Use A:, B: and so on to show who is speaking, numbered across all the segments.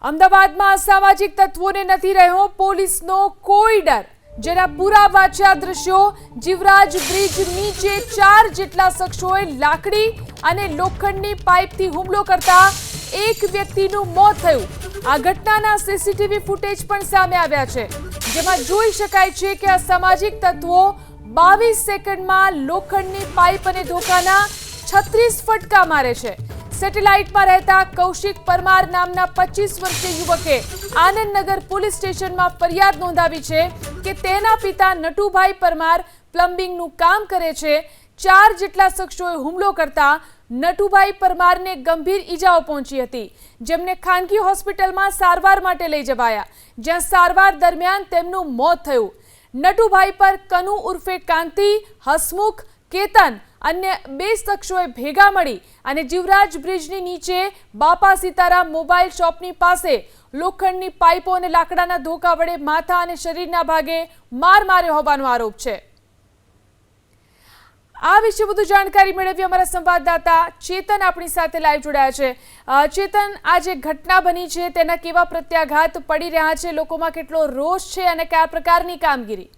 A: અમદાવાદમાં અસામાજિક તત્વોને નથી રહ્યો પોલીસનો કોઈ ડર। જેના પૂરા વાંચ્યા દ્રશ્યો। જીવરાજ બ્રિજ નીચે 4 જેટલા શખ્સોએ લાકડી અને લોખંડની પાઇપથી હુમલો કરતા એક વ્યક્તિનું મોત થયું। આ ઘટનાના સીસીટીવી ફૂટેજ પણ સામે આવ્યા છે, જેમાં જોઈ શકાય છે કે અસામાજિક તત્વો 22 સેકન્ડમાં લોખંડની પાઇપ અને ધોકાના 36 ફટકા મારે છે। સેટેલાઇટમાં રહેતા કૌશિક પરમાર નામના 25 વર્ષીય યુવકે આનંદનગર પોલીસ સ્ટેશનમાં ફરિયાદ નોંધાવી છે કે તેના પિતા નટુભાઈ પરમાર પ્લમ્બિંગનું કામ કરે છે। 4 જેટલા શખ્સોએ હુમલો કરતા નટુભાઈ પરમારને ગંભીર ઈજાઓ પહોંચી હતી, જેમને ખાનગી હોસ્પિટલમાં સારવાર માટે લઈ જવાયા, જ્યાં સારવાર દરમિયાન તેમનું મોત થયું। નટુભાઈ પર કનુ ઉર્ફે કાંતિ, હસમુખ, કેતન અન્ય 2 શખ્સોએ ભેગા મળી અને જીવરાજ બ્રિજની નીચે બાપા સીતારામ મોબાઈલ શોપની પાસે લોખંડની પાઇપો અને લાકડાના ધોકા વડે માથા અને શરીરના ભાગે માર માર્યો હોવાનો આરોપ છે। આ વિશે વધુ જાણકારી મેળવી અમારા સંવાદદાતા ચેતન આપણી સાથે લાઈવ જોડાયા છે। ચેતન, આ જે ઘટના બની છે તેના કેવા પ્રત્યાઘાત પડી રહ્યા છે, લોકોમાં કેટલો રોષ છે અને કયા પ્રકારની કામગીરી?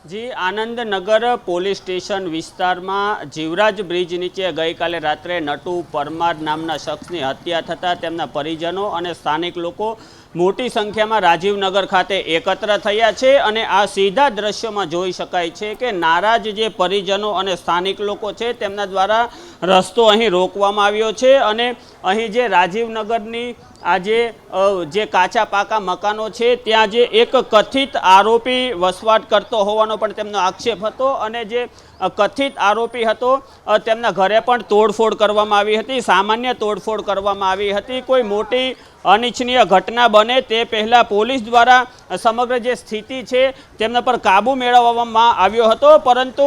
B: જી, આનંદનગર પોલીસ સ્ટેશન વિસ્તારમાં જીવરાજ બ્રિજ નીચે ગઈકાલે રાત્રે નટુ પરમાર નામના શખ્સની હત્યા થતાં તેમના પરિજનો અને સ્થાનિક લોકો મોટી સંખ્યામાં રાજીવનગર ખાતે એકત્ર થયા છે અને આ સીધા દ્રશ્યોમાં જોઈ શકાય છે કે નારાજ જે પરિજનો અને સ્થાનિક લોકો છે તેમના દ્વારા રસ્તો અહીં રોકવામાં આવ્યો છે અને અહીં જે રાજીવનગરની આજે જે કાચા પાકા મકાનો છે ત્યાં જે એક કથિત આરોપી વસવાટ કરતો હોવાનો પણ તેમનો આક્ષેપ હતો અને જે કથિત આરોપી હતો તેમના ઘરે પણ તોડફોડ કરવામાં આવી હતી, સામાન્ય તોડફોડ કરવામાં આવી હતી। કોઈ મોટી અનિચ્છનીય ઘટના બને તે પહેલાં પોલીસ દ્વારા સમગ્ર જે સ્થિતિ છે તેમના પર કાબૂ મેળવવામાં આવ્યો હતો, પરંતુ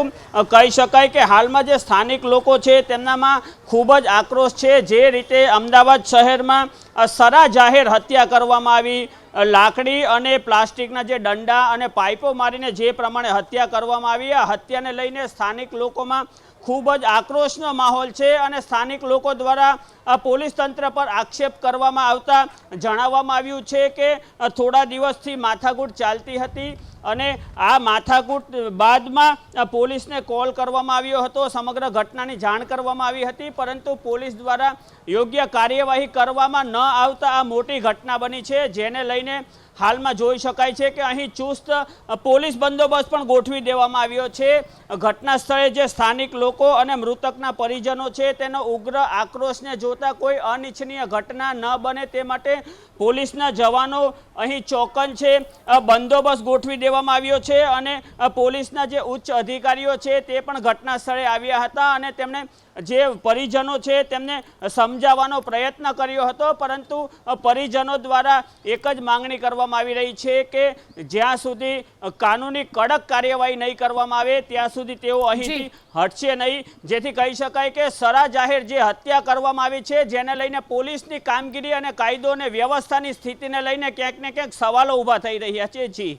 B: કહી શકાય કે હાલમાં જે સ્થાનિક લોકો છે તેમનામાં ખૂબ જ આક્રોશ છે। જે રીતે અમદાવાદ શહેરમાં સરા જાહેર હત્યા કરવામાં આવી, લાકડી અને પ્લાસ્ટિકના જે દંડા અને પાઇપો મારીને જે પ્રમાણે હત્યા કરવામાં આવી, આ હત્યાને લઈને સ્થાનિક લોકોમાં ખૂબ જ આક્રોશનો માહોલ છે અને સ્થાનિક લોકો દ્વારા પોલીસ તંત્ર પર આક્ષેપ કરવામાં આવતા જણાવવામાં આવ્યું છે કે થોડા દિવસથી માથાકૂટ ચાલતી હતી અને આ માથાકૂટ બાદમાં પોલીસને કોલ કરવામાં આવ્યો હતો, સમગ્ર ઘટનાની જાણ કરવામાં આવી હતી, પરંતુ પોલીસ દ્વારા યોગ્ય કાર્યવાહી કરવામાં ન આવતા આ મોટી ઘટના બની છે, જેને લઈને હાલમાં જોઈ શકાય છે કે અહીં ચુસ્ત પોલીસ બંદોબસ્ત પણ ગોઠવી દેવામાં આવ્યો છે। ઘટના સ્થળે જે સ્થાનિક લોકો અને મૃતકના પરિજનો છે તેનો ઉગ્ર આક્રોશને જોતા કોઈ અનિચ્છનીય ઘટના ન બને તે માટે પોલીસના જવાનો અહીં ચોકન છે, બંદોબસ્ત ગોઠવી દેવામાં આવ્યો છે અને પોલીસના જે ઉચ્ચ અધિકારીઓ છે તે પણ ઘટના સ્થળે આવ્યા હતા અને તેમણે જે પરિજનો છે તેમને સમજાવવાનો પ્રયત્ન કર્યો હતો, પરંતુ પરિજનો દ્વારા એક જ માંગણી કરવામાં આવી રહી છે કે જ્યાં સુધી કાનૂની કડક કાર્યવાહી નહીં કરવામાં આવે ત્યાં સુધી તેઓ અહીંથી હટશે નહીં, જેથી કહી શકાય કે સરા જાહેર જે હત્યા કરવામાં આવી છે જેને લઈને પોલીસની કામગીરી અને કાયદો અને વ્યવસ્થાની સ્થિતિને લઈને ક્યાંક ને ક્યાંક સવાલો ઊભા થઈ રહ્યા છે। જી।